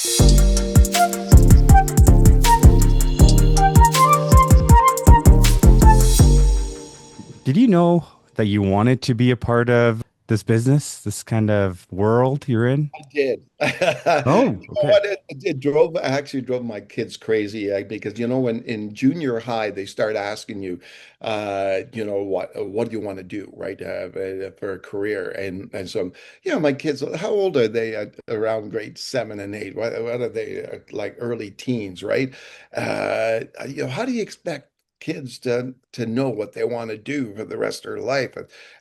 Did you know that you wanted to be a part of this business, this kind of world you're in? I did. Oh, You know okay. what? Actually drove my kids crazy because when in junior high they start asking you, what do you want to do, right, for a career, and so my kids, how old are they around grade 7 and 8? What are they like early teens, right? How do you expect kids to know what they want to do for the rest of their life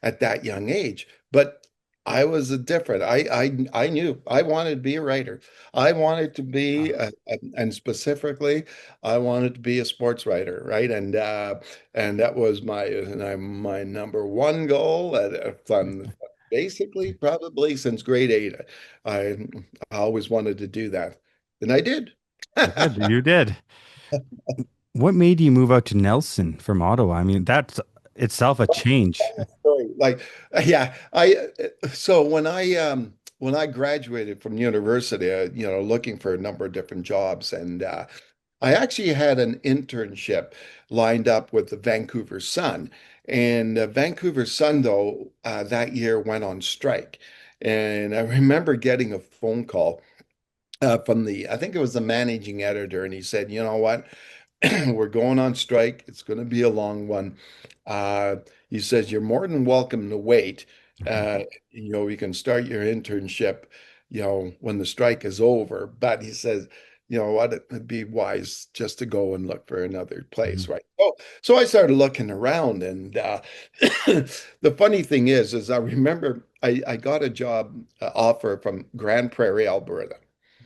at that young age? But I was a different. I knew I wanted to be a writer. I wanted to be, and specifically, I wanted to be a sports writer, right? And that was my number one goal. From basically probably since grade 8, I, I always wanted to do that, and I did. You did. You did. What made you move out to Nelson from Ottawa? I mean, that's itself a change. Story. Like, yeah, so when I graduated from university, looking for a number of different jobs, and I actually had an internship lined up with the Vancouver Sun, and Vancouver Sun though that year went on strike, and I remember getting a phone call from I think it was the managing editor, and he said, you know what? We're going on strike. It's going to be a long one. Uh, he says, you're more than welcome to wait. Uh, you can start your internship, when the strike is over. But he says, you know what, it'd be wise just to go and look for another place, Mhm. right? So I started looking around, and the funny thing is I remember I got a job offer from Grand Prairie, Alberta.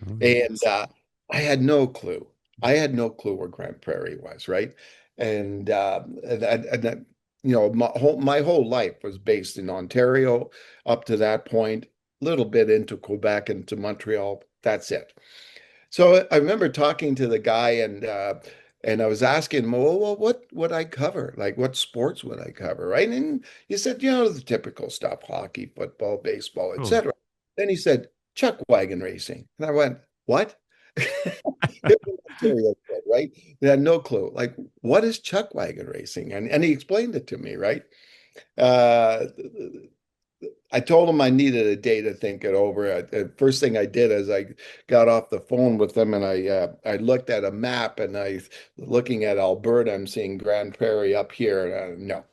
Oh, And yes. I had no clue. I had no clue where Grand Prairie was, right? And that, my whole life was based in Ontario up to that point, a little bit into Quebec and to Montreal. That's it. So I remember talking to the guy, and I was asking him, well, what would I cover? Like, what sports would I cover, right? And he said, the typical stuff, hockey, football, baseball, Cool. etc. Then he said, chuck wagon racing. And I went, what? It was Ontario kid, right? They had no clue. Like, what is chuck wagon racing? And he explained it to me, right? Uh, I told him I needed a day to think it over. The first thing I did is I got off the phone with him, and I looked at a map, and I looking at Alberta. I'm seeing Grand Prairie up here. No,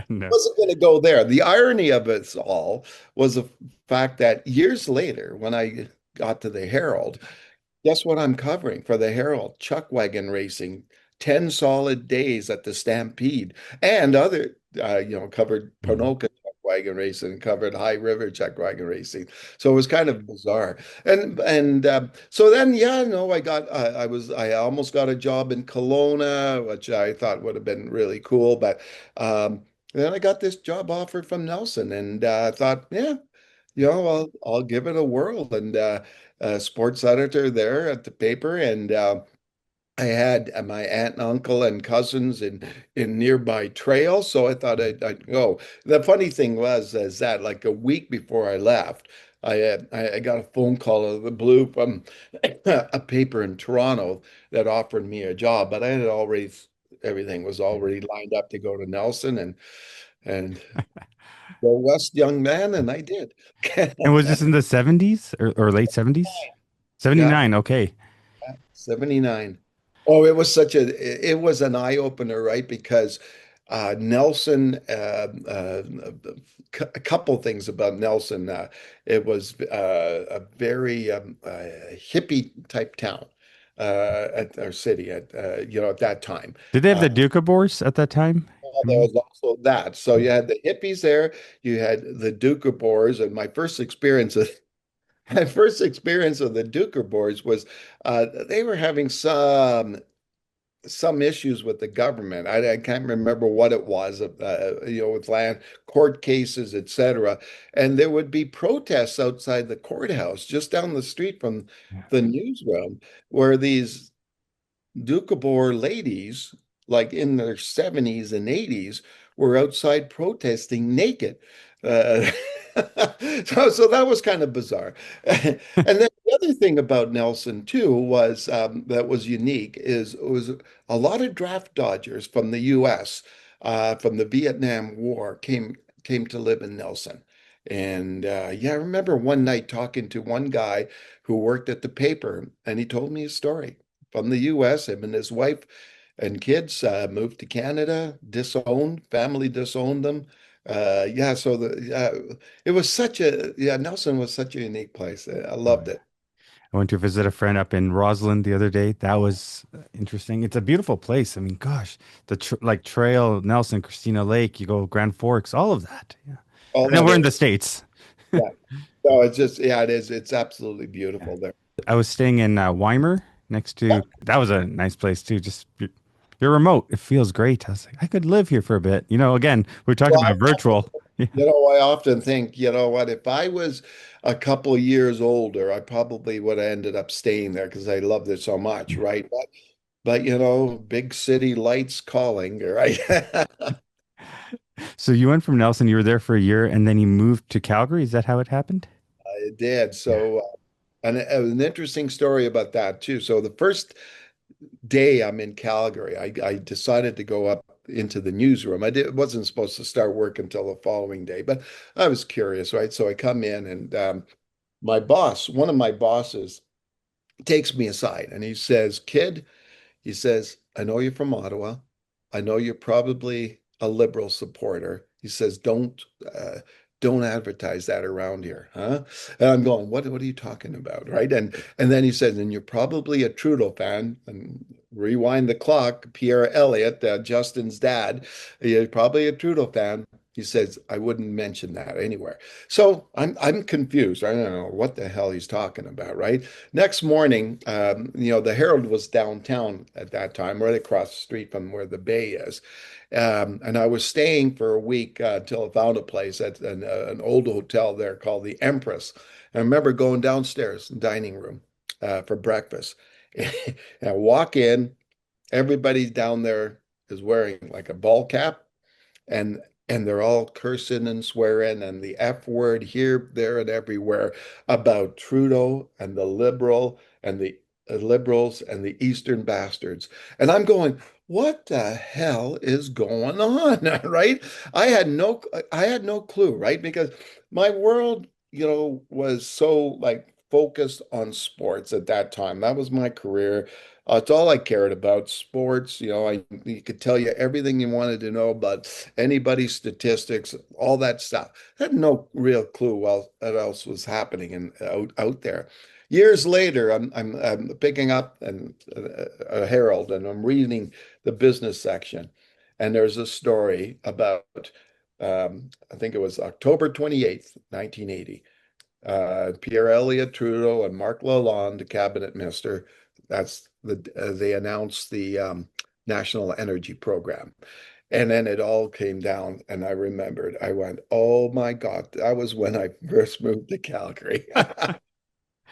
No. wasn't going to go there. The irony of it all was the fact that years later, when I got to the Herald, guess what I'm covering for the Herald? Chuck wagon racing, 10 solid days at the Stampede, and other, covered Mhm. Ponoka chuck wagon racing, covered High River chuck wagon racing. So it was kind of bizarre. And so then, yeah, no, I almost got a job in Kelowna, which I thought would have been really cool. But then I got this job offered from Nelson, and I thought, yeah, I'll give it a whirl. And sports editor there at the paper, and I had my aunt and uncle and cousins in nearby trails, so I thought I'd go. The funny thing was is that like a week before I left, I got a phone call out of the blue from a paper in Toronto that offered me a job, but I had already everything was already lined up to go to Nelson and go west, young man, and I did. And was this in the 70s or late 70s? Yeah. 79. Okay. 79. Oh, it was an eye opener, right? Because Nelson, a couple things about Nelson. It was a very hippie type town at our city at that time. Did they have Uh, the Duke-a-Bors at that time? there Mhm. was also that. So you had the hippies there, you had the Duke Boers, and my first experience of the Duker boards was they were having some issues with the government. I can't remember what it was, with land court cases, etc. And there would be protests outside the courthouse, just down the street from Yeah. the newsroom, where these Doukhobor ladies, like in their 70s and 80s, were outside protesting naked. Uh, So that was kind of bizarre. And then the other thing about Nelson too was that was unique is it was a lot of draft dodgers from the U.S. From the Vietnam War came to live in Nelson. And yeah, I remember one night talking to one guy who worked at the paper, and he told me a story from the U.S. Him and his wife and kids moved to Canada, disowned, family disowned them. Yeah, so it was such a yeah, Nelson was such a unique place. I Oh loved yeah. it. I went to visit a friend up in Roslyn the other day. That was interesting. It's a beautiful place. I mean, gosh, the tr like Trail, Nelson, Christina Lake, you go Grand Forks, all of that. Yeah. All And then that we're in area. the States. Yeah. No, it's just yeah, it is. It's absolutely Yeah. beautiful there. I was staying in Weimar next Yeah. to, that was a nice place too. Just you're remote. It feels great. I was like, I could live here for a bit. Again, we talked Well, about virtual. Yeah. I often think, you know what, if I was a couple of years older, I probably would have ended up staying there because I loved it so much, Yeah. right? But big city lights calling, right? So you went from Nelson, you were there for a year, and then you moved to Calgary. Is that how it happened? It did. Yeah. So, and an interesting story about that too. So the first day I'm in Calgary, I decided to go up into the newsroom. Wasn't supposed to start work until the following day, but I was curious, right? So I come in and my boss, one of my bosses, takes me aside and he says, "Kid," he says, "I know you're from Ottawa. I know you're probably a liberal supporter." He says, uh, don't advertise that around here, huh?" And I'm going, what are you talking about? Right. And then he says, "And you're probably a Trudeau fan." And rewind the clock, Pierre Elliott, Justin's dad, you're probably a Trudeau fan. He says, "I wouldn't mention that anywhere." So I'm confused. I don't know what the hell he's talking about, right? Next morning, the Herald was downtown at that time, right across the street from where the Bay is. And I was staying for a week until I found a place at an old hotel there called the Empress. And I remember going downstairs, dining room, for breakfast. And I walk in, everybody down there is wearing like a ball cap and they're all cursing and swearing and the F word here, there, and everywhere about Trudeau and the liberals and the Eastern bastards. And I'm going, what the hell is going on? Right? I had no clue, right? Because my world, was so like focused on sports at that time. That was my career. It's all I cared about, sports. I you could tell you everything you wanted to know about anybody's statistics, all that stuff. I had no real clue what else was happening out there. Years later, I'm picking up a Herald and I'm reading the business section, and there's a story about I think it was October 28th, 1980. Pierre Elliott Trudeau and Marc Lalonde, the cabinet minister, they announced the National Energy Program. And then it all came down, and I remembered. I went, "Oh my God!" That was when I first moved to Calgary.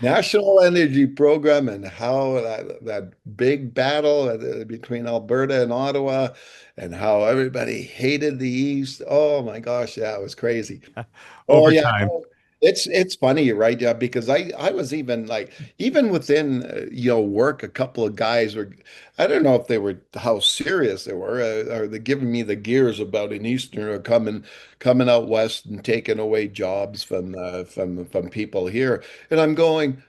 National Energy Program, and how that big battle between Alberta and Ottawa, and how everybody hated the East. Oh my gosh, yeah, it was crazy. Oh Over yeah, time. no, it's funny, right? Yeah, because I was even like even within work, a couple of guys were, I don't know if they were how serious they were, or they giving me the gears about an Easterner coming out west and taking away jobs from people here, and I'm going.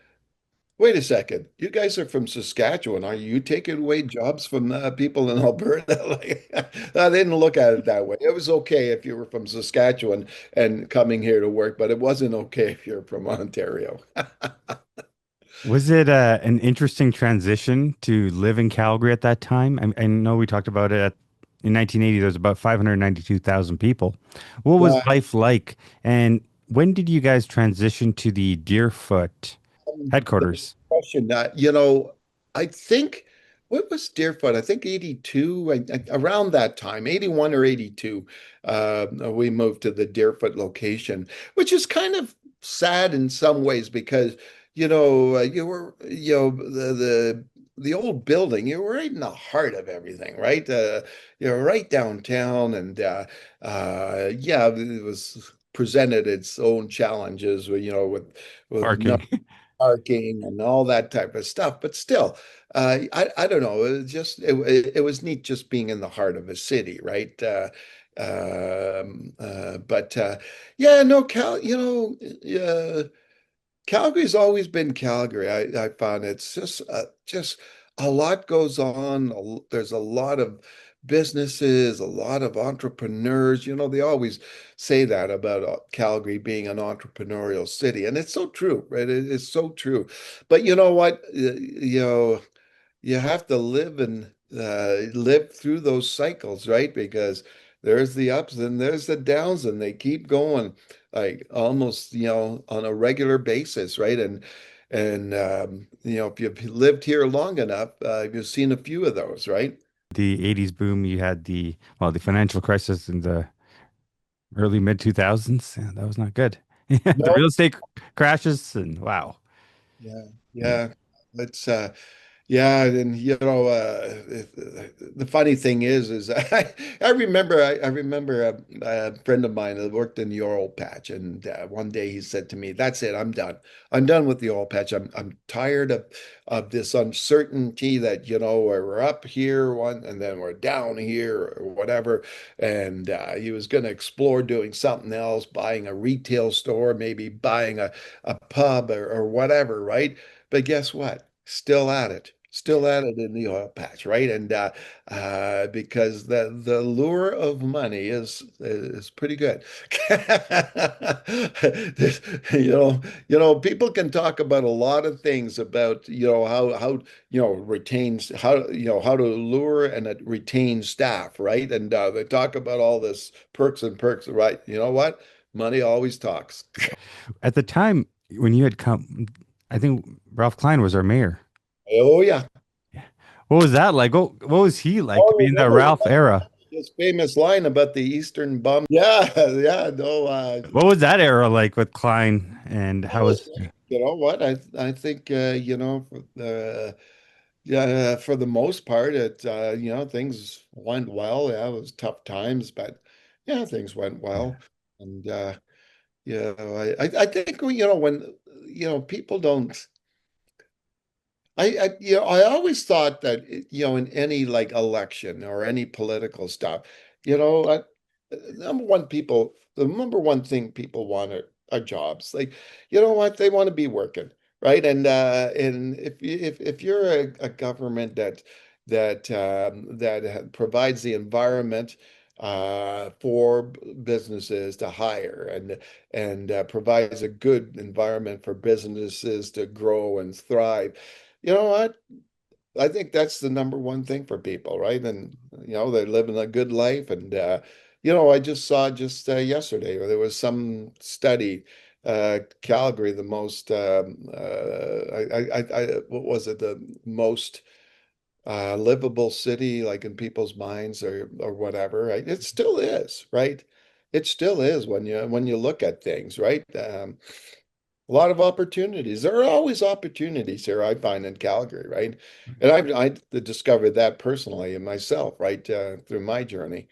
Wait a second. You guys are from Saskatchewan. Are you taking away jobs from people in Alberta? Like, I didn't look at it that way. It was okay if you were from Saskatchewan and coming here to work, but it wasn't okay if you're from Ontario. Was it an interesting transition to live in Calgary at that time? I know we talked about it in 1980, there was about 592,000 people. What was Yeah, life like? And when did you guys transition to the Deerfoot the big headquarters? question that, I think, what was Deerfoot? I think 82, around that time, 81 or 82, we moved to the Deerfoot location, which is kind of sad in some ways because, you were, the old building, you were right in the heart of everything, right? You're right downtown and, yeah, it was. presented its own challenges with, with no Parking. parking and all that type of stuff. But still, I don't know. It was neat just being in the heart of a city, right? But yeah, no, Calgary's always been Calgary. I found it's just a lot goes on. There's a lot of businesses, a lot of entrepreneurs. They always say that about Calgary being an entrepreneurial city, and it's so true, right? It is so true. But you know what? You have to live through those cycles, right? Because there's the ups and there's the downs, and they keep going like almost, on a regular basis, right? And if you've lived here long enough, you've seen a few of those, right? The 80s boom, you had the financial crisis in the early mid 2000s. Yeah, that was not good. The No, real estate crashes and wow. yeah, Yeah. yeah. It's Yeah, and the funny thing is I remember a friend of mine that worked in the oil patch, and one day he said to me, "That's it, I'm done. I'm done with the oil patch. I'm tired of this uncertainty that we're up here one and then we're down here or whatever." And he was going to explore doing something else, buying a retail store, maybe buying a pub or whatever, right? But guess what? Still at it in the oil patch, right? And because the lure of money is pretty good. There's- people can talk about a lot of things about how retains how to lure and retain staff, right? And they talk about all this perks, right? You know what? Money always talks. At the time when you had come, I think Ralph Klein was our mayor. Oh yeah. Yeah. What was that like? What was he like to be Oh, in that remember Ralph era? his famous line about the Eastern bum? Yeah, yeah, no, What was that era like with Klein and that how was was great. You know what? I think yeah, for the most part, things went well. Yeah, it was tough times, but yeah, things went well. And I think when people don't. I always thought that in any like election or any political stuff, the number one thing people want are jobs. Like, you know what? They want to be working, right? And if you're a government that provides the environment for businesses to hire and provides a good environment for businesses to grow and thrive. You know what? I think that's the number one thing for people, right? And they're living a good life. And I just saw just yesterday there was some study, Calgary, the most what was it, the most livable city, like in people's minds or whatever, right? It still is, right? It still is when you look at things, right? A lot of opportunities. There are always opportunities here, I find in Calgary, right? And I discovered that personally in myself, right, through my journey.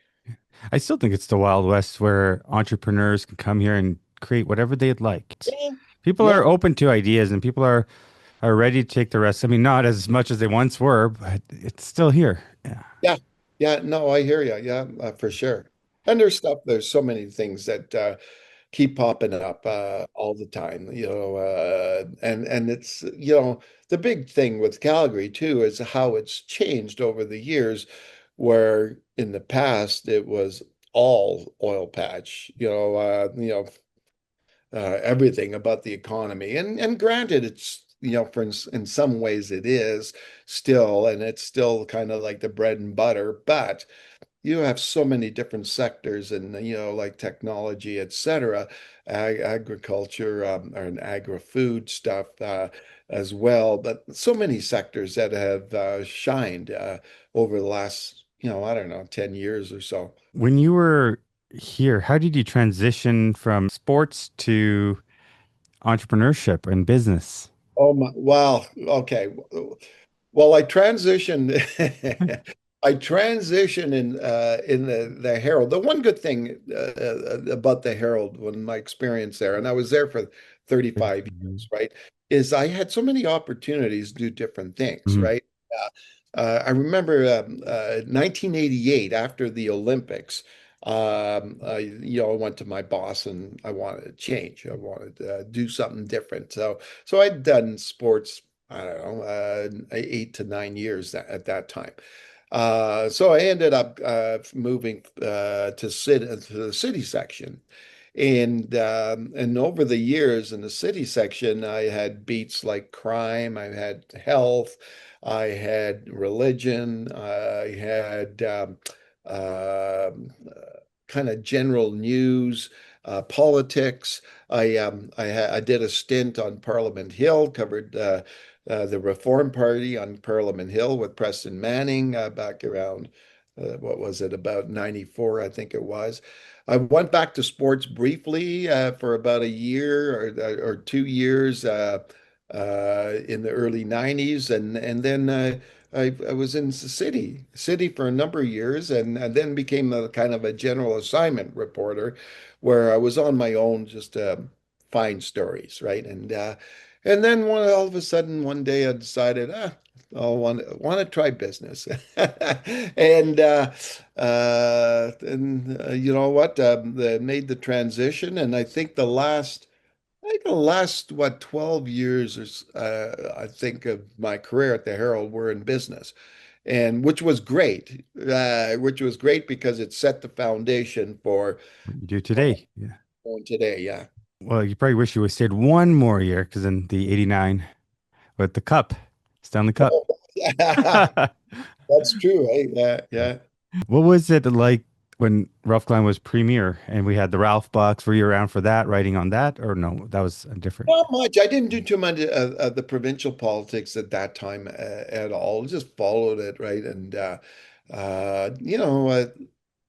I still think it's the Wild West where entrepreneurs can come here and create whatever they'd like. Yeah, People yeah, are open to ideas and people are ready to take the rest. I mean, not as much as they once were, but it's still here. Yeah. yeah, yeah. No, I hear you. Yeah, for sure. And there's so many things that keep popping up all the time, and it's the big thing with Calgary too is how it's changed over the years, where in the past it was all oil patch, everything about the economy, and granted, it's in some ways it is still, and it's still kind of like the bread and butter, but you have so many different sectors and like technology, etc., agriculture, and agri-food stuff as well, but so many sectors that have shined over the last I don't know, 10 years or so. When you were here, how did you transition from sports to entrepreneurship and business? Oh my, wow. Okay. Well, I transitioned. I transitioned in the Herald. The one good thing about the Herald, when my experience there, and I was there for 35 years, right, is I had so many opportunities to do different things, Mhm. right? I remember 1988 after the Olympics. I went to my boss and I wanted to change. I wanted to do something different. So I'd done sports, I don't know, 8 to 9 years at that time. So I ended up moving to the city section. And over the years in the city section, I had beats like crime, I had health, I had religion, I had kind of general news, politics. I did a stint on Parliament Hill, covered the Reform Party on Parliament Hill with Preston Manning back around, what was it, about 94, I think it was. I went back to sports briefly for about a year or 2 years in the early 90s. And then I was in the city for a number of years and then became a kind of a general assignment reporter where I was on my own just to find stories, right? And then all of a sudden one day I decided, I want to try business. And you know what? They made the transition, and I think the last what 12 years I think of my career at the Herald were in business, and which was great because it set the foundation for What you do what I'm today. Yeah. doing today. Yeah. Well, you probably wish you would stayed one more year because in the 89 with the cup, Stanley Cup. Oh, yeah, that's true. Right? Yeah, yeah. What was it like when Ralph Klein was premier and we had the Ralph box? Were you around for that, writing on that, or no? That was a different. Not much. I didn't do too much of the provincial politics at that time at all. Just followed it, right? And uh, you know, uh,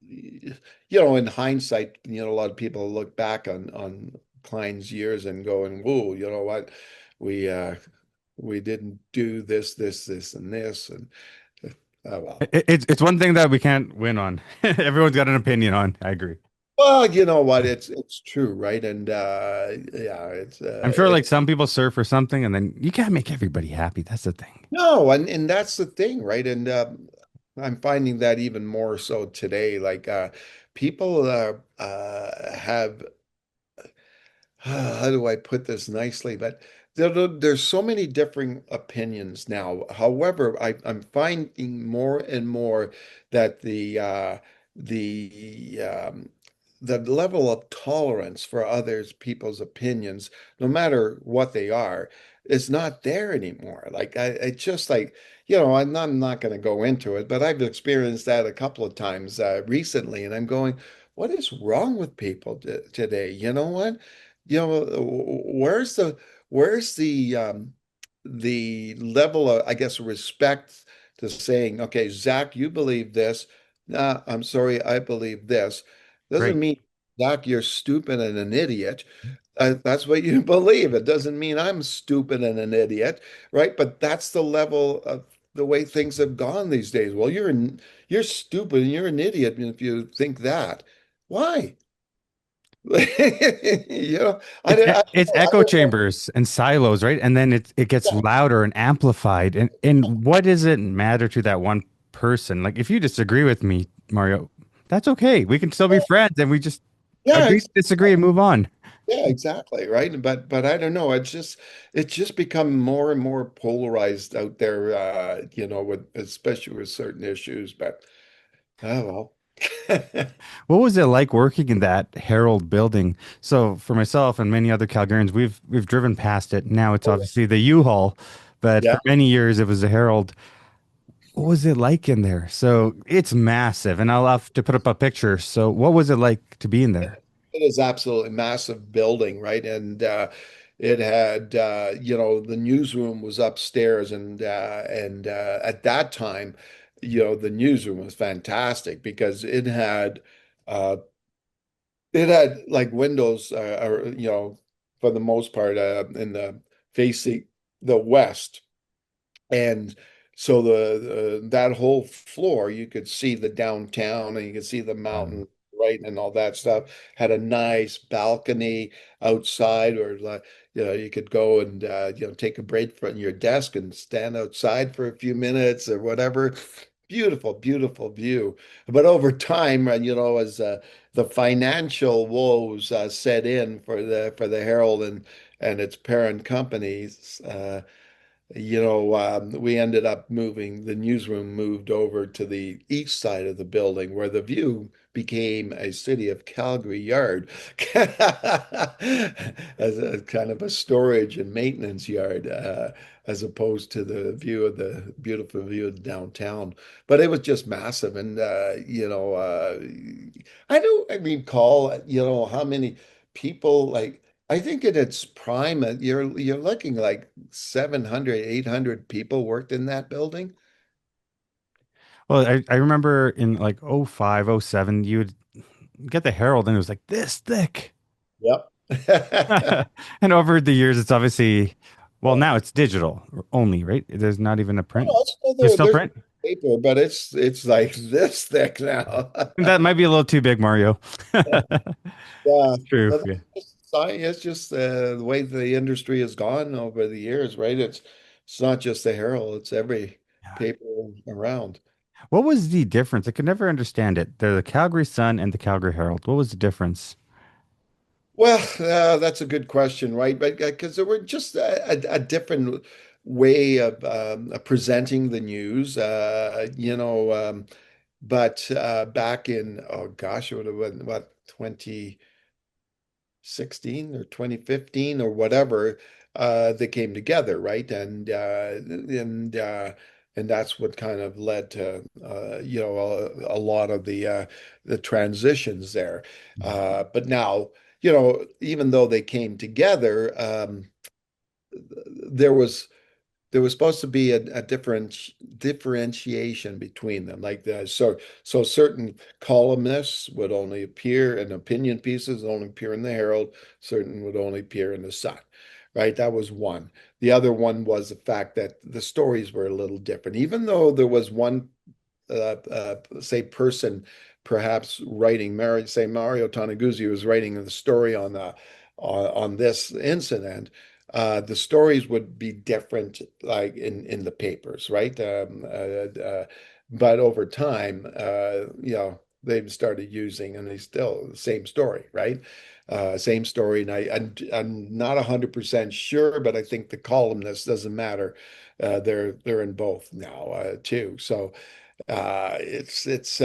in hindsight, a lot of people look back on Klein's years and going, "Whoa, you know what? We uh, we didn't do this, and this." And well. It's one thing that we can't win on. Everyone's got an opinion on. I agree. Well, you know what? It's true, right? And yeah, I'm sure like some people serve for something and then you can't make everybody happy. That's the thing. no, and that's the thing, right? And I'm finding that even more so today. Like people have how do I put this nicely? But there's so many differing opinions now. However, I'm finding more and more that the the level of tolerance for others people's opinions, no matter what they are, is not there anymore. Like it's just like, I'm not going to go into it, but I've experienced that a couple of times recently, and I'm going, what is wrong with people today? You know what? Where's the level of, I guess, respect to saying, okay, Zach, you believe this. Nah, I'm sorry, I believe this. Doesn't Great. mean, Zach, you're stupid and an idiot. That's what you believe. It doesn't mean I'm stupid and an idiot, right? But that's the level of the way things have gone these days. Well, you're stupid and you're an idiot if you think that. Why? You know, It's I echo don't know. chambers and silos, right? And then it gets louder and amplified. And what does it matter to that one person? Like if you disagree with me, Mario, that's okay. We can still be friends and we just Yeah, agree to disagree and move on. yeah, exactly, right. But I don't know. It's just become more and more polarized out there. With especially with certain issues. But oh well. What was it like working in that Herald building? So for myself and many other Calgarians, we've driven past it. Now it's obviously the U-Haul, but Yeah. for many years it was the Herald. What was it like in there? So it's massive, and I'll have to put up a picture. So what was it like to be in there? It is absolutely massive building, right? And it had, the newsroom was upstairs, and at that time, the newsroom was fantastic because uh, it had like windows, for the most part, in the facing the west. And So that whole floor, you could see the downtown and you could see the Wow. mountain, right, and all that stuff. Had a nice balcony outside, or you could go and take a break from your desk and stand outside for a few minutes or whatever. Beautiful, beautiful view. But over time, as the financial woes set in for the Herald and its parent companies, we ended up moving, the newsroom moved over to the east side of the building where the view became a city of Calgary yard as a kind of a storage and maintenance yard, as opposed to the view of the beautiful view of downtown. But it was just massive. And, I don't, I recall, how many people like, I think in its prime, you're looking like 700, 800 people worked in that building. Well, I remember in like '05, '07, you would get the Herald and it was like this thick. Yep. And over the years, it's obviously, well, Yeah. now it's digital only, right? There's not even a print. Well, it's still There's there. still There's print. paper, but it's like this thick now. That might be a little too big, Mario. Yeah, True. but Yeah. it's just the way the industry has gone over the years, right? It's not just the Herald; it's every Yeah. paper around. What was the difference? I could never understand it. They're the Calgary Sun and the Calgary Herald. What was the difference? Well, that's a good question, right? But because there were just a different way of presenting the news, but back in, oh gosh, it would have been what, 2016 or 2015 or whatever, they came together, right? And that's what kind of led to a lot of the transitions there. But now, even though they came together, there was there was supposed to be a differentiation between them. So certain columnists would only appear, and opinion pieces only appear in the Herald, certain would only appear in the Sun. Right? That was one. The other one was the fact that the stories were a little different. Even though there was one say person perhaps writing say Mario Toneguzzi was writing the story on this incident, the stories would be different, like in the papers, right? But over time, they've started using, and they still the same story, right? Same story, and I'm not 100% sure, but I think the columnist doesn't matter. They're in both now, too. So it's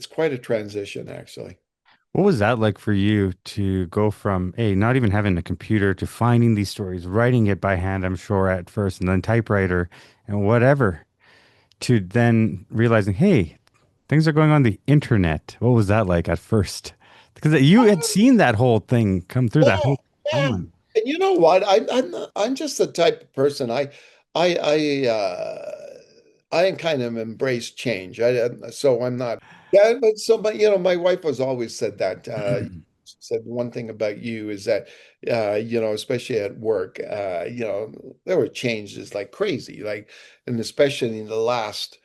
quite a transition, actually. What was that like for you to go from, hey, not even having a computer to finding these stories, writing it by hand, I'm sure at first, and then typewriter and whatever, to then realizing, hey, things are going on the internet. What was that like at first? Because you had seen that whole thing come through that Yeah, whole yeah. timeline. And you know what? I'm just the type of person I I I kind of embrace change. So I'm not. Yeah, but my wife has always said that. She said one thing about you is that especially at work, there were changes like crazy, and especially in the last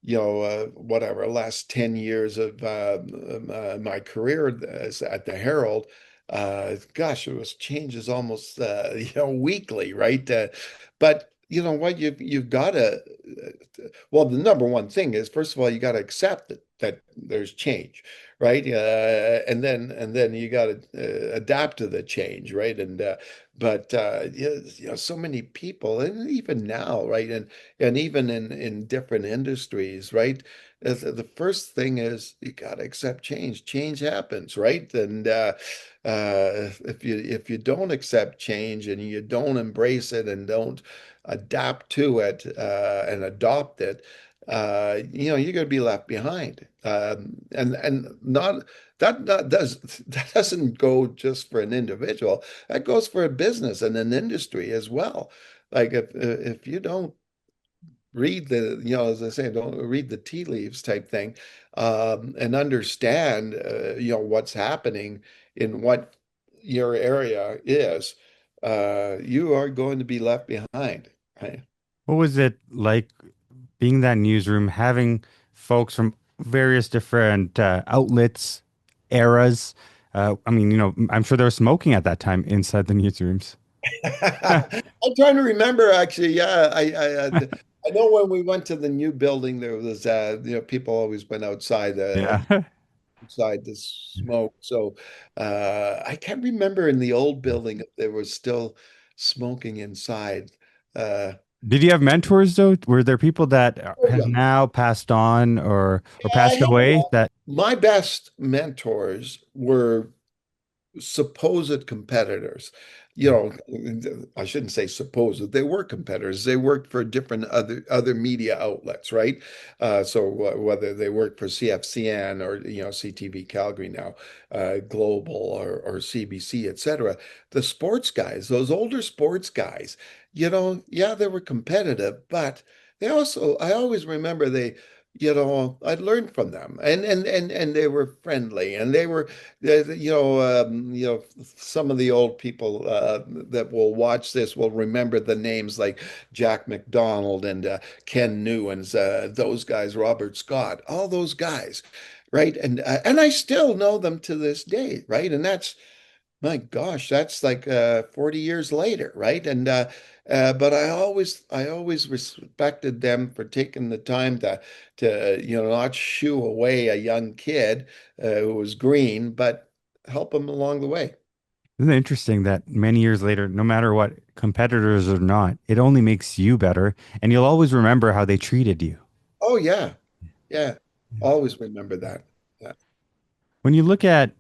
whatever, last 10 years of my career at the Herald, gosh, it was changes almost, weekly, right? But you know what, you've got to, well, the number one thing is, first of all, you got to accept that there's change, right? And then you got to adapt to the change, right? But so many people, and even now, right? And even in different industries, right? The first thing is you got to accept change. Change happens, right? And if you don't accept change and you don't embrace it and don't adapt to it and adopt it, you're going to be left behind. And not that does that doesn't go just for an individual. That goes for a business and an industry as well. Like if you don't read as I say, don't read the tea leaves type thing, and understand, what's happening in what your area is, you are going to be left behind, right? What was it like being in that newsroom, having folks from various different outlets, eras? I mean, I'm sure there was smoking at that time inside the newsrooms. I'm trying to remember actually. Yeah, I know when we went to the new building, there was people always went Yeah. outside to smoke. So I can't remember in the old building if there was still smoking inside. Uh, Did you have mentors though? Were there people that oh have yeah, now passed on or I passed had away that my best mentors were supposed competitors. You know, I shouldn't say supposed. They were competitors. They worked for different other media outlets, right? Whether they worked for CFCN or CTV Calgary now, Global or CBC, etc. The sports guys, those older sports guys, yeah, they were competitive, but I always remember I'd learned from them, and they were friendly, and they were some of the old people that will watch this will remember the names like Jack McDonald and Ken Newens, those guys, Robert Scott, all those guys, right? And I still know them to this day, right? And that's my gosh, that's like 40 years later, right? But I always respected them for taking the time to not shoo away a young kid who was green, but help him along the way. isn't it interesting that many years later, no matter what, competitors or not, it only makes you better, and you'll always remember how they treated you. Oh yeah, yeah. Always remember that. Yeah. When you look at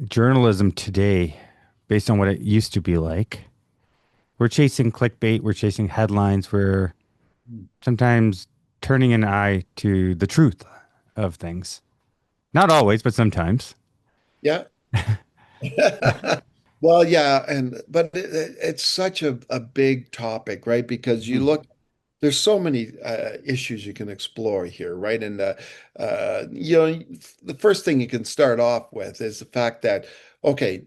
journalism today, based on what it used to be like, we're chasing clickbait, we're chasing headlines, we're sometimes turning an eye to the truth of things. Not always, but sometimes. Yeah. Well, yeah, but it's such a big topic, right? Because there's so many issues you can explore here, right? And the first thing you can start off with is the fact that, okay,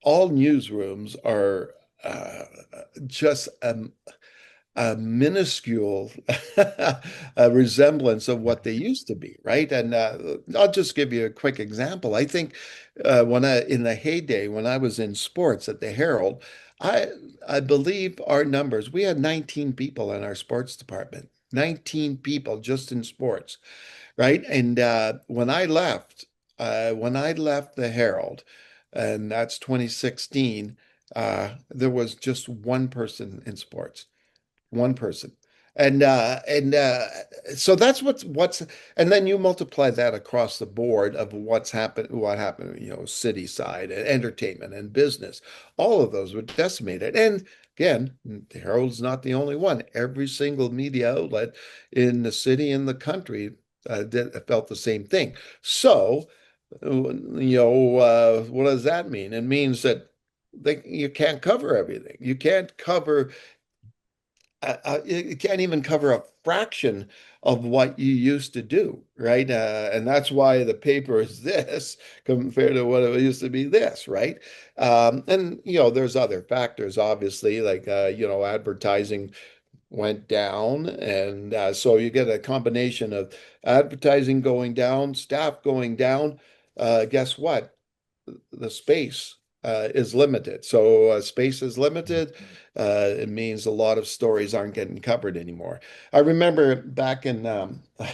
all newsrooms are just a minuscule resemblance of what they used to be, right? And I'll just give you a quick example. I think in the heyday, when I was in sports at the Herald, I I believe our numbers, we had 19 people in our sports department, 19 people just in sports, right? And when I left the Herald, and that's 2016, there was just one person in sports, one person. And so that's and then you multiply that across the board of what happened, city side and entertainment and business. All of those were decimated. And again, the Herald's not the only one. Every single media outlet in the city and the country felt the same thing. So, what does that mean? It means that you can't cover everything. You can't cover it can't even cover a fraction of what you used to do, right? And that's why the paper is this compared to what it used to be this, right? And there's other factors, obviously, like advertising went down, and so you get a combination of advertising going down, staff going down. Guess what? The space is limited. So space is limited. It means a lot of stories aren't getting covered anymore. I remember back in, I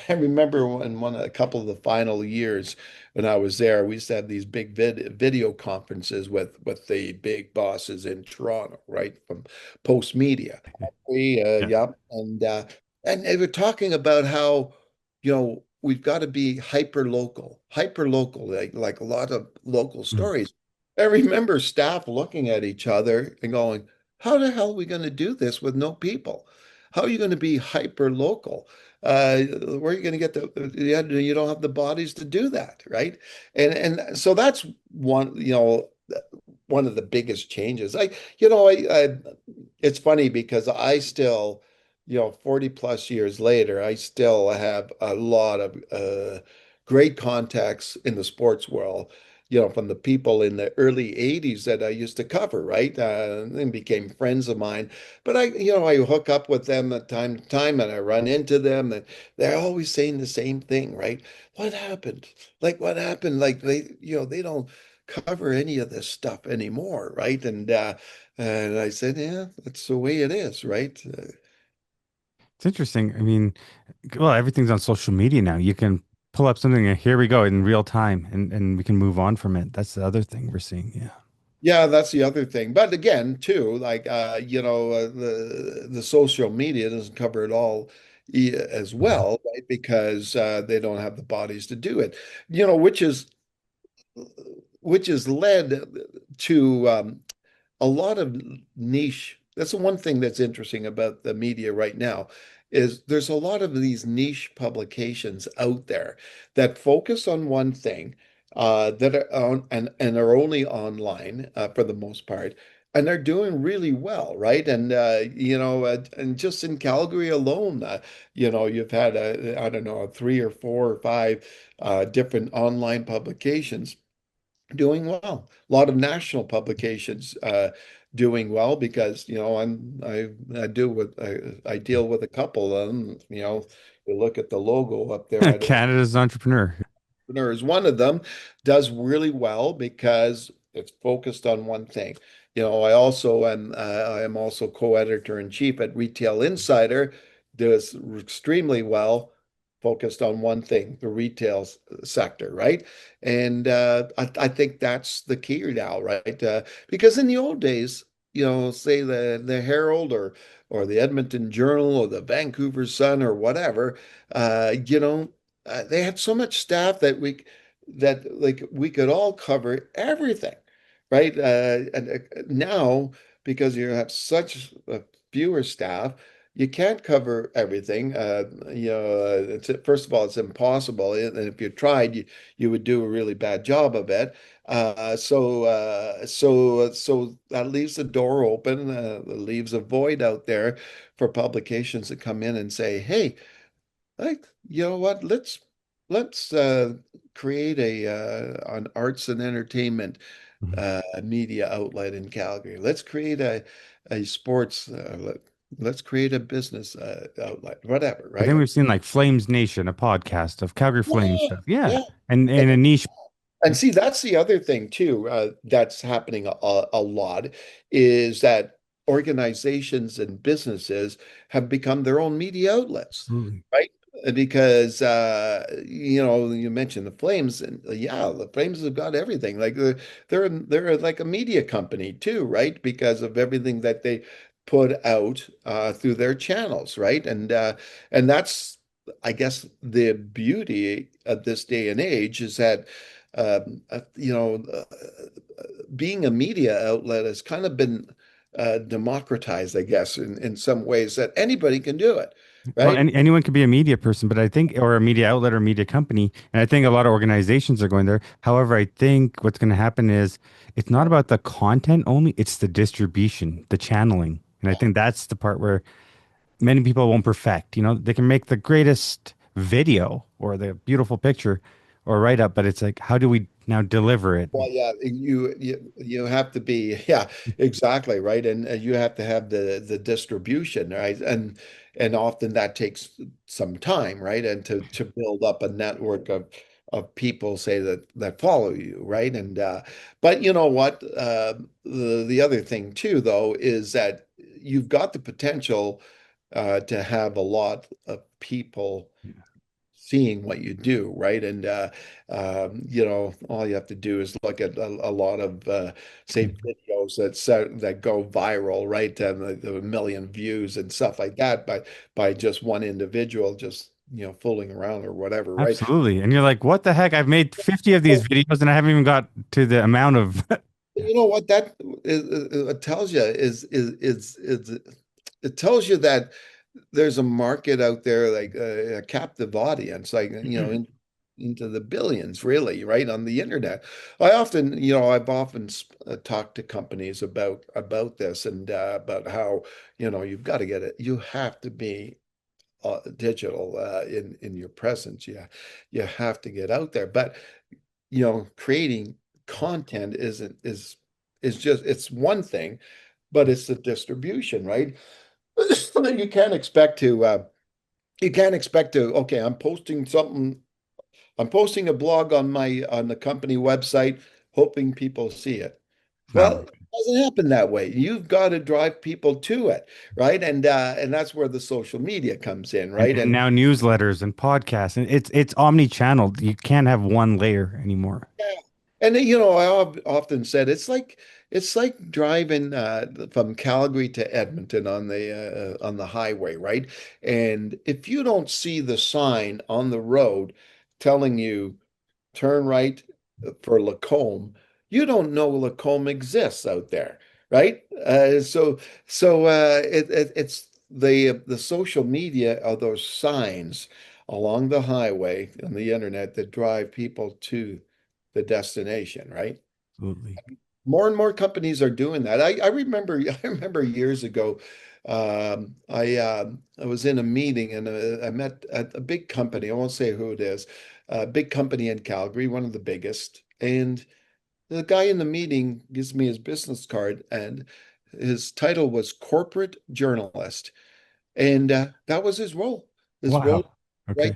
remember in a couple of the final years when I was there, we used to have these big video conferences with the big bosses in Toronto, right, from Post Media. Yeah. Yeah, and they were talking about how we've got to be hyper local, like a lot of local Mm. stories. I remember staff looking at each other and going, "How the hell are we going to do this with no people? How are you going to be hyper local? Where are you going to get you don't have the bodies to do that, right?" And so that's one of the biggest changes. It's funny because I still, 40 plus years later, I still have a lot of great contacts in the sports world. from the people in the early 80s that I used to cover, right? And became friends of mine. But I hook up with them at time to time and I run into them and they're always saying the same thing, right? What happened? Like what happened? Like they don't cover any of this stuff anymore, right? And I said, yeah, that's the way it is, right? It's interesting. I mean, well, everything's on social media now. You can pull up something and here we go in real time and we can move on from it. That's the other thing we're seeing. Yeah. Yeah, that's the other thing. But again, too, like the social media doesn't cover it all as Mhm. well, right? Because they don't have the bodies to do it. Which is led to a lot of niche. That's the one thing that's interesting about the media right now is there's a lot of these niche publications out there that focus on one thing that are on and are only online for the most part. And they're doing really well, right? And just in Calgary alone, you've had I don't know, three or four or five different online publications doing well. A lot of national publications doing well because I deal with a couple of them. You look at the logo up there. I don't Canada's entrepreneur. Entrepreneurs. One of them does really well because it's focused on one thing. I am also co-editor in chief at Retail Insider, does extremely well, focused on one thing, the retail sector, right? And I think that's the key now, right? Because in the old days, say the Herald or the Edmonton Journal or the Vancouver Sun or whatever, they had so much staff that like we could all cover everything, right? And now because you have such fewer staff, you can't cover everything. First of all, it's impossible, and if you tried, you would do a really bad job of it. So that leaves the door open, leaves a void out there for publications to come in and say, "Hey, like, you know what? Let's create an arts and entertainment Mhm. media outlet in Calgary. Let's create a sports let's create a business outlet, whatever, I think right? we've seen like Flames Nation, a podcast of Calgary Flames Yeah, stuff. Yeah. yeah. And a niche. And see, that's the other thing too, that's happening a lot is that organizations and businesses have become their own media outlets, Absolutely. right? Because you mentioned the Flames, and yeah, the Flames have got everything. Like they're like a media company too, right? Because of everything that they put out through their channels, right? And that's, I guess, the beauty of this day and age is that um, uh, you know, uh, being a media outlet has kind of been democratized, I guess, in some ways that anybody can do it, Well, right? anyone could be a media person, but I think, or a media outlet or media company. And I think a lot of organizations are going there. However, I think what's going to happen is it's not about the content only, it's the distribution, the channeling. And I think that's the part where many people won't perfect. They can make the greatest video or the beautiful picture or write up, but it's like, how do we now deliver it? Well, yeah, you have to be, yeah, exactly, right, and you have to have the distribution, right, and often that takes some time, right, and to build up a network of people, say that follow you, right, and but you know what, the other thing too, though, is that you've got the potential to have a lot of people seeing what you do, right? And all you have to do is look at a lot of say videos that go viral, right? And the million views and stuff like that, by just one individual just fooling around or whatever, right? Absolutely. And you're like, what the heck? I've made 50 of these videos and I haven't even got to the amount of. Yeah. You know what that it tells you is it tells you that there's a market out there, like a captive audience, like into the billions, really, right, on the internet. I've often talked to companies about this and about how you've got to get it. You have to be digital in your presence. Yeah, you have to get out there, but creating content is just it's one thing, but it's the distribution, right? You can't expect to okay, I'm posting something, I'm posting a blog on my on the company website, hoping people see it. It's not Well, like it doesn't happen that way. You've got to drive people to it, right? And that's where the social media comes in, right? and now newsletters and podcasts, and it's omni-channel. You can't have one layer anymore. And I often said it's like driving from Calgary to Edmonton on the highway, right? And if you don't see the sign on the road telling you turn right for Lacombe, you don't know Lacombe exists out there, right? It's the social media are those signs along the highway on the internet that drive people to the destination, right? Absolutely. More and more companies are doing that. I remember I remember years ago, I was in a meeting and I met a big company. I won't say who it is, a big company in Calgary, one of the biggest. And the guy in the meeting gives me his business card, and his title was corporate journalist, and that was his role. His role, Wow. Okay. right?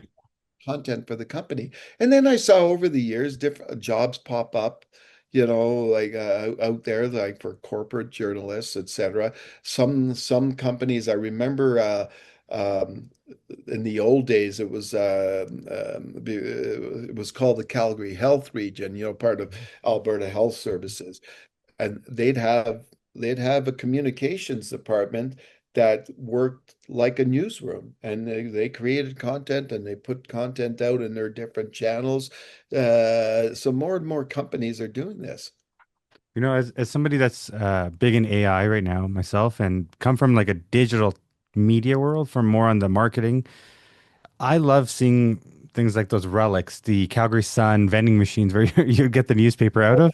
Content for the company. And then I saw over the years different jobs pop up, like out there, like for corporate journalists, etc. Some companies I remember um, in the old days it was called the Calgary Health Region, part of Alberta Health Services, and they'd have a communications department that worked like a newsroom, and they created content and they put content out in their different channels. So more and more companies are doing this. As somebody that's big in AI right now myself and come from like a digital media world from more on the marketing, I love seeing things like those relics, the Calgary Sun vending machines where you get the newspaper out Oh, of.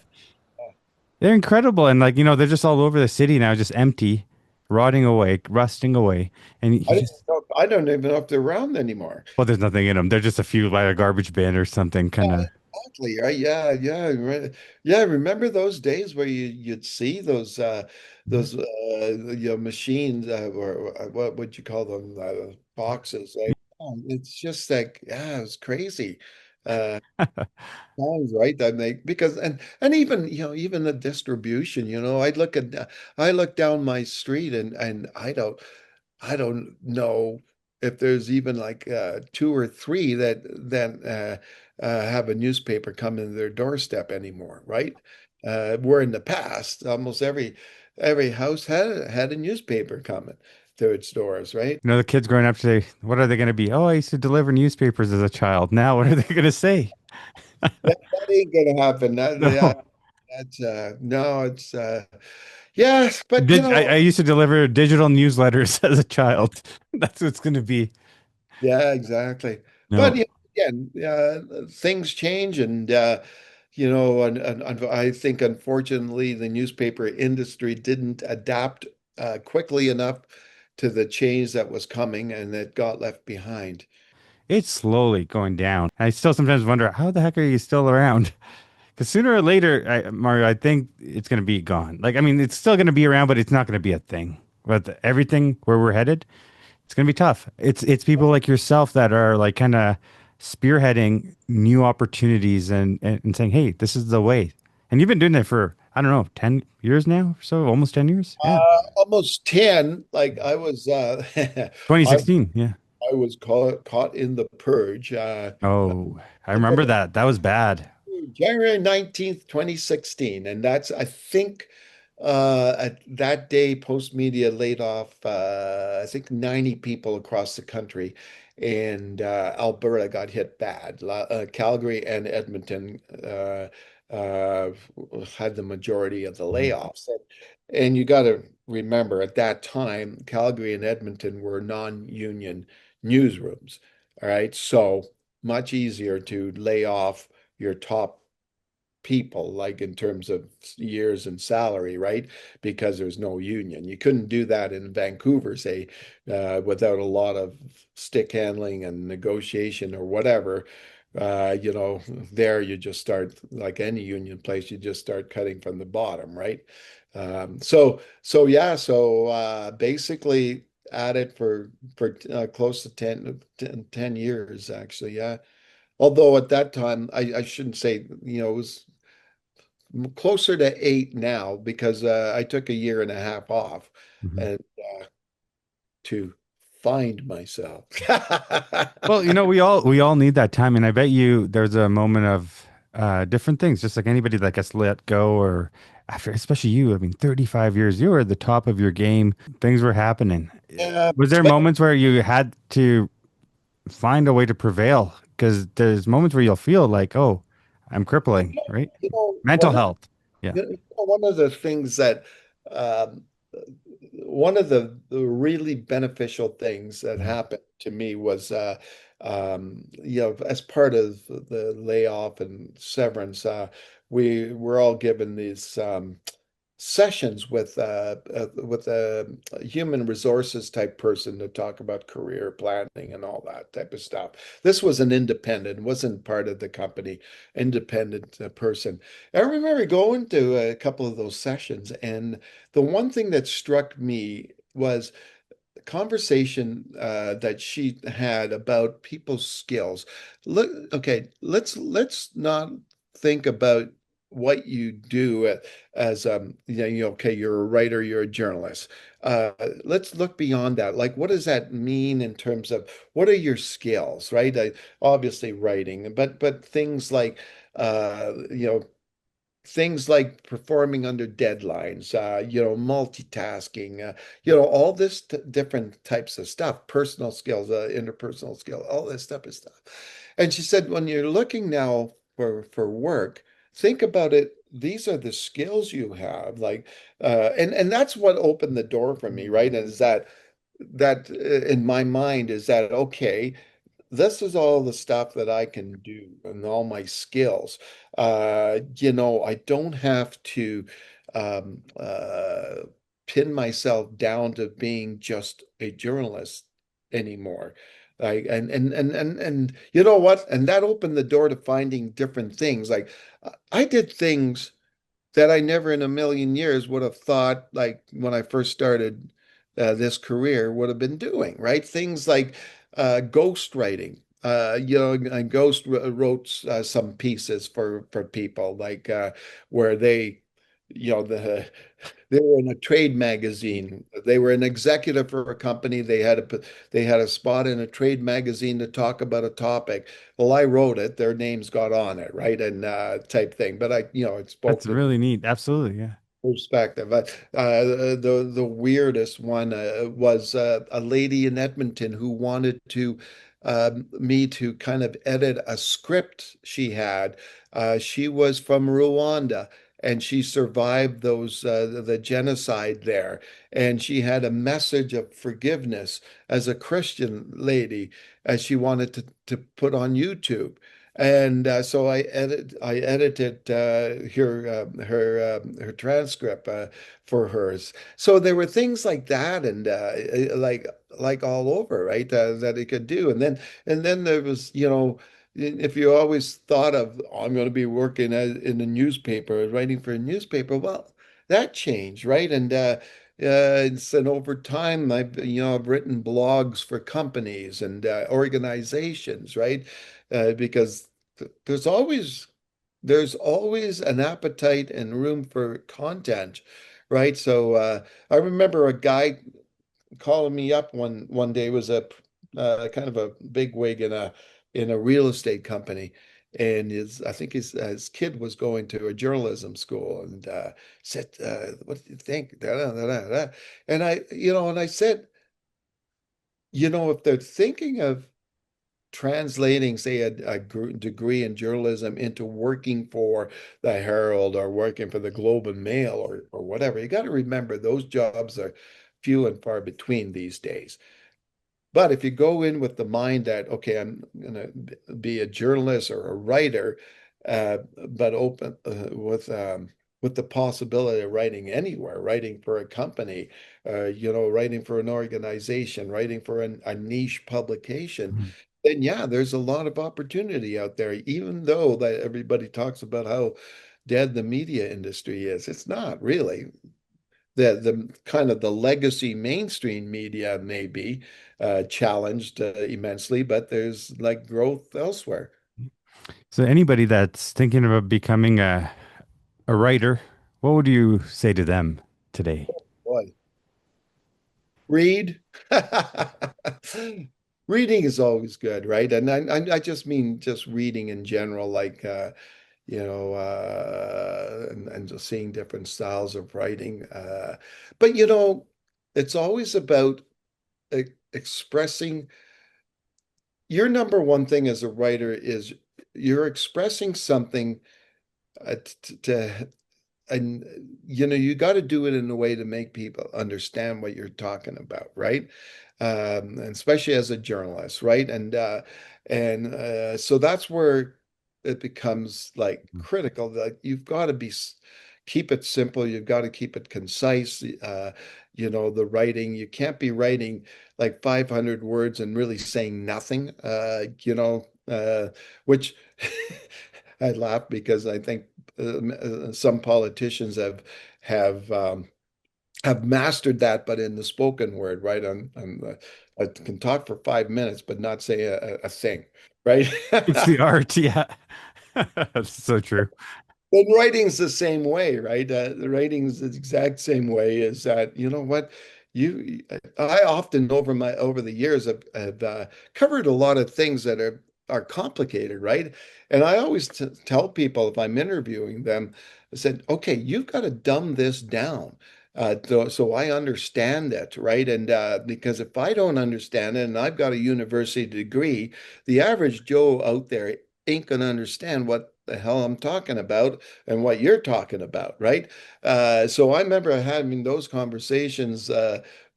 They're incredible. And like, they're just all over the city now, just empty, rotting away, rusting away. And you just, I don't even know if they're around anymore. well, there's nothing in them. They're just a few like a garbage bin or something kind of. Exactly. Right? Yeah, yeah, right. Yeah. Remember those days where you'd see those machines or what would you call them, boxes? Like, oh, it's just like, yeah, it was crazy. Uh, Sounds right. That make because and even even the distribution. I look down my street, and I don't know if there's even like two or three that have a newspaper come in their doorstep anymore, right? Where in the past, almost every house had a newspaper coming to its doors, right? The kids growing up today, what are they going to be? Oh, I used to deliver newspapers as a child. Now, what are they going to say? That ain't gonna happen. No. That's no, it's yes, but I used to deliver digital newsletters as a child. That's what it's going to be. yeah, exactly. But No, again, things change, and and I think unfortunately the newspaper industry didn't adapt quickly enough to the change that was coming, and it got left behind. it's slowly going down. I still sometimes wonder how the heck are you still around? Because sooner or later, Mario, I think it's going to be gone. Like, I mean, it's still going to be around, but it's not going to be a thing. But everything where we're headed, it's going to be tough. It's people like yourself that are like kind of spearheading new opportunities and saying, "Hey, this is the way." And you've been doing that for I don't know, 10 years now, so almost 10 years. Yeah. Almost 10, like I was I 2016. Yeah. I was caught in the purge. Oh, I remember that. That was bad. January 19th, 2016. And that's, I think, at that day, Post Media laid off, I think, 90 people across the country. And Alberta got hit bad. Calgary and Edmonton uh, had the majority of the layoffs. And you got to remember, at that time, Calgary and Edmonton were non-union newsrooms. All right. So much easier to lay off your top people, like in terms of years and salary, right? Because there's no union. You couldn't do that in Vancouver, say, without a lot of stick handling and negotiation or whatever. You know, there you just start like any union place, you just start cutting from the bottom, right? So yeah, so basically at it for close to 10 years actually, yeah. Although at that time, I shouldn't say, you know, it was closer to 8 now because I took a year and a half off Mhm. and to find myself. Well, we all need that time, and I bet you there's a moment of different things, just like anybody that gets let go, or after, especially you. I mean, 35 years, you were at the top of your game. Things were happening. Yeah, Was there moments where you had to find a way to prevail? Because there's moments where you'll feel like, oh, I'm crippling, right? you know, Mental health. Yeah. one of the things that um, one of the really beneficial things that Mhm. happened to me was you know, as part of the layoff and severance, we were all given these sessions with a human resources type person to talk about career planning and all that type of stuff. This was an independent, wasn't part of the company, independent person. I remember going to a couple of those sessions, and the one thing that struck me was conversation that she had about people's skills. Look, okay, let's not think about what you do as okay, you're a writer, you're a journalist. Uh, let's look beyond that. Like, what does that mean in terms of what are your skills, right? Obviously, writing, but things like you know, things like performing under deadlines, you know, multitasking, you know, all this different types of stuff, personal skills, interpersonal skill, all this type of stuff. And she said, when you're looking now for work, think about it. These are the skills you have, like, and that's what opened the door for me, right? And is that in my mind is that okay? This is all the stuff that I can do and all my skills. You know, I don't have to pin myself down to being just a journalist anymore. Like, and you know what? And that opened the door to finding different things. Like I did things that I never in a million years would have thought, like when I first started this career, would have been doing, right? Things like ghost writing. You know, and wrote some pieces for people, like where they, you know, they were in a trade magazine. They were an executive for a company. They had a spot in a trade magazine to talk about a topic. Well, I wrote it. Their names got on it, right? And type thing. But I, you know, it That's spoke to really neat. Absolutely. Yeah. perspective. The weirdest one was a lady in Edmonton who wanted to me to kind of edit a script she had. She was from Rwanda. And she survived the genocide there, and she had a message of forgiveness as a Christian lady, as she wanted to put on YouTube. And so I edited her transcript for hers. So there were things like that, and like all over, right? That it could do. And then there was, you know, if you always thought of, oh, I'm going to be working in a newspaper, writing for a newspaper, well, that changed, right? And over time, I've written blogs for companies and organizations, right? Because there's always an appetite and room for content, right? So I remember a guy calling me up one day, was a kind of a big wig in a real estate company. And I think his kid was going to a journalism school, and said, "What do you think?" Da, da, da, da, da. And I said, if they're thinking of translating, say, a degree in journalism into working for the Herald or working for the Globe and Mail or whatever, you got to remember those jobs are few and far between these days. But if you go in with the mind that, okay, I'm going to be a journalist or a writer, but open with the possibility of writing anywhere, writing for a company, writing for an organization, writing for a niche publication, then yeah, there's a lot of opportunity out there, even though that everybody talks about how dead the media industry is. It's not really. The kind of the legacy mainstream media may be challenged immensely, but there's like growth elsewhere. So anybody that's thinking about becoming a writer, what would you say to them today? Boy, read. Reading is always good, right? And I just mean just reading in general, like and just seeing different styles of writing. But it's always about expressing your number one thing as a writer is you're expressing something to and you got to do it in a way to make people understand what you're talking about, right? And especially as a journalist, right? And so that's where it becomes like critical that you've got to keep it simple, you've got to keep it concise. The writing, you can't be writing like 500 words and really saying nothing, which I laugh because I think some politicians have mastered that, but in the spoken word, right? I can talk for 5 minutes, but not say a thing, right? It's the art, yeah. That's so true. But writing's the same way, right? The writing's the exact same way. Is that you know what you? I often over the years have covered a lot of things that are complicated, right? And I always tell people if I'm interviewing them, I said, okay, you've got to dumb this down. So I understand it, right? And because if I don't understand it, and I've got a university degree, the average Joe out there ain't gonna understand what the hell I'm talking about and what you're talking about, right? So I remember having those conversations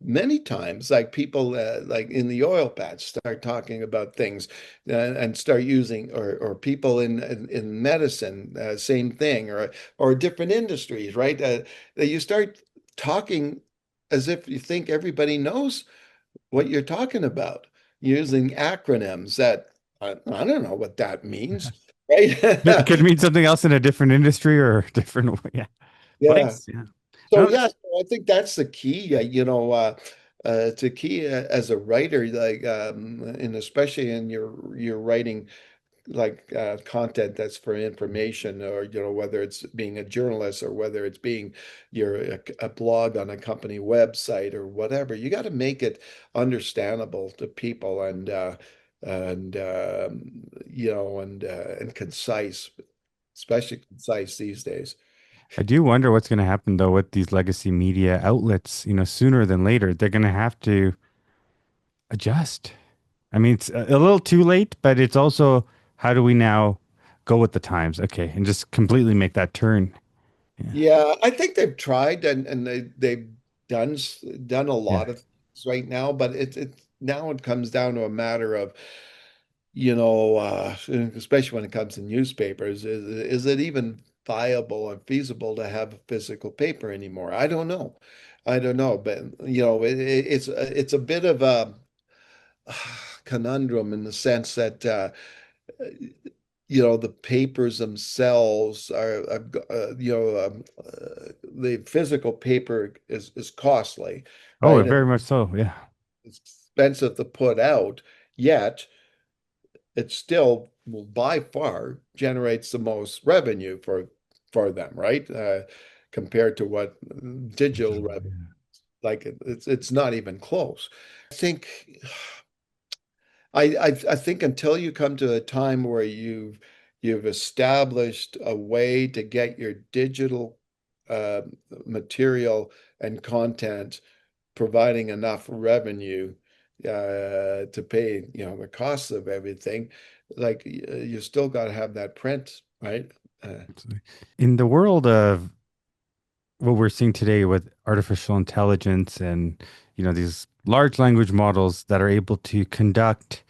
many times, like people like in the oil patch start talking about things and start using, or people in medicine, same thing, or different industries, right? That you start talking as if you think everybody knows what you're talking about, using acronyms that I don't know what that means, right? It could mean something else in a different industry or a different yeah, Yeah. place. Yeah. So No, yeah, so I think that's the key, to key as a writer, like, and especially in your writing, like content that's for information, or whether it's being a journalist or whether it's being a blog on a company website or whatever, you got to make it understandable to people and concise, especially concise these days. I do wonder what's going to happen though with these legacy media outlets. Sooner than later, they're going to have to adjust. I mean, it's a little too late, but it's also how do we now go with the times? Okay, and just completely make that turn. Yeah. Yeah, I think they've tried, and they've done a Yeah. lot of things right now, but it now it comes down to a matter of, especially when it comes to newspapers, is it even viable and feasible to have a physical paper anymore? I don't know. I don't know, but it's a bit of a conundrum in the sense that the papers themselves the physical paper is costly, Oh, right? very much so. Yeah. It's expensive to put out, yet it still by far generates the most revenue for them, right? Compared to what digital Digital, revenue, yeah. like it's not even close. I think I think until you come to a time where you've established a way to get your digital uh, material and content providing enough revenue to pay, the costs of everything, like you still got to have that print, right? Absolutely. In the world of what we're seeing today with artificial intelligence and these large language models that are able to conduct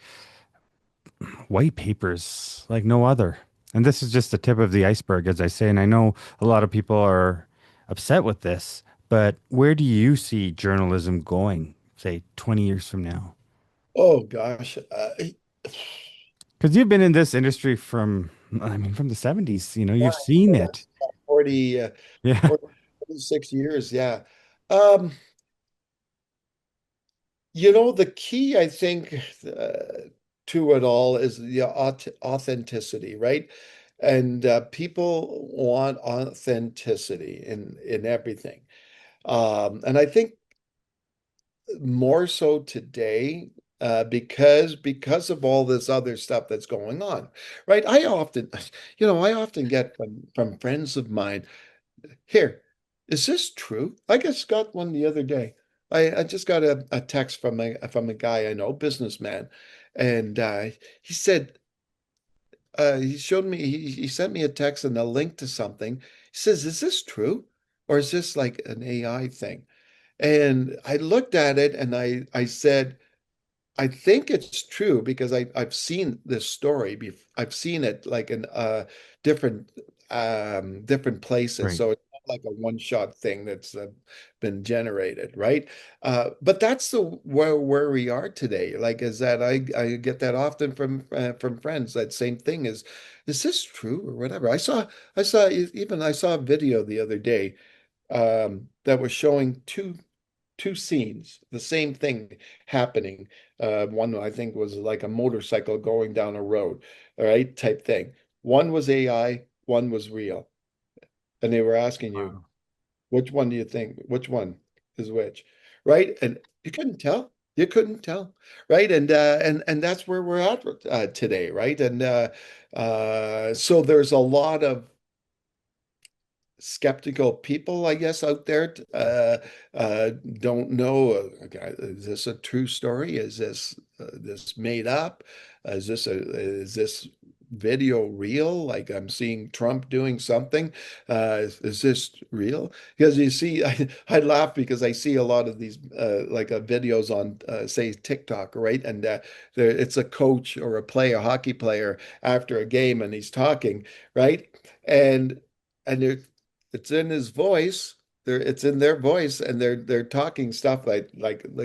white papers like no other. And this is just the tip of the iceberg, as I say. And I know a lot of people are upset with this, but where do you see journalism going, say 20 years from now? Oh gosh. Because you've been in this industry from, I mean, from the 70s, Yeah, you've seen yeah, it. 40, Yeah. 40, 46 years. Yeah. Um, the key, I think, to it all is the authenticity, right? And people want authenticity in everything. And I think more so today, because of all this other stuff that's going on, right? I often get from friends of mine, here, is this true? I just got one the other day. I just got a text from a guy I know, businessman, and he said, he showed me, he sent me a text and a link to something. He says, "Is this true, or is this like an AI thing?" And I looked at it and I said, I think it's true because I've seen this story. I've seen it like in different different places. Right. So it's not like a one-shot thing that's been generated, right? But that's the where we are today. Like, is that I get that often from friends. That same thing is this true or whatever? I saw a video the other day that was showing two scenes, the same thing happening. One I think was like a motorcycle going down a road, all right, type thing. One was AI, one was real. And they were asking you, Wow. which one do you think, which one is which? Right? And you couldn't tell. You couldn't tell, right? And that's where we're at today, right? And so there's a lot of skeptical people, I guess, out there don't know. Okay, is this a true story? Is this made up? Is this video real? Like I'm seeing Trump doing something. Is this real? Because you see, I laugh because I see a lot of these like videos on say TikTok, right? And it's a coach or a player, a hockey player after a game, and he's talking, right? And and they're it's in his voice. It's in their voice, and they're talking stuff like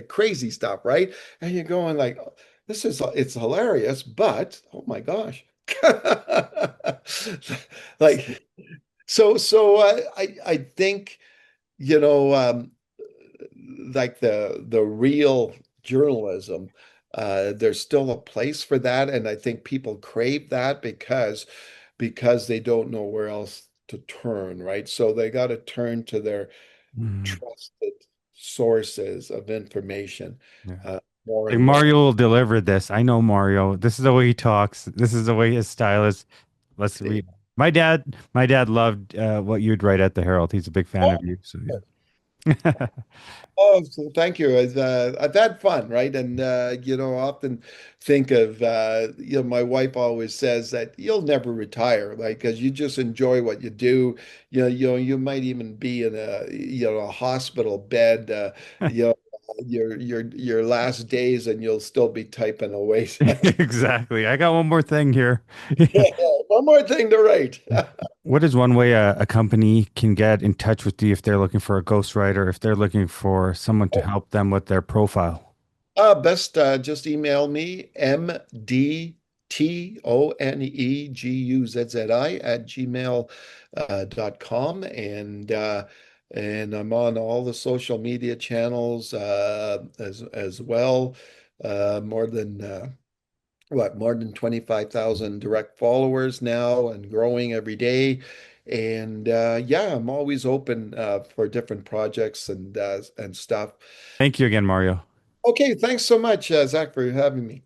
crazy stuff, right? And you're going like, it's hilarious, but oh my gosh, like I think you know like the real journalism. There's still a place for that, and I think people crave that because they don't know where else to turn, right? So they got to turn to their Mm, trusted sources of information yeah. more Like and more. Mario will deliver this. I know Mario. This is the way he talks. This is the way his style is. Let's read. My dad loved what you'd write at the Herald. He's a big fan Oh, of you. So yeah. so thank you. I've had fun, right? And often think of my wife always says that you'll never retire, like because you just enjoy what you do. You might even be in a hospital bed, you know, your last days, and you'll still be typing away. Exactly. I got one more thing here. One more thing to write. What is one way a company can get in touch with you if they're looking for a ghostwriter, if they're looking for someone to help them with their profile? Best just email me, mdtoneguzzi at gmail.com. And I'm on all the social media channels as well. More than more than 25,000 direct followers now and growing every day. And yeah, I'm always open for different projects and stuff. Thank you again, Mario. Okay, thanks so much, Zach, for having me.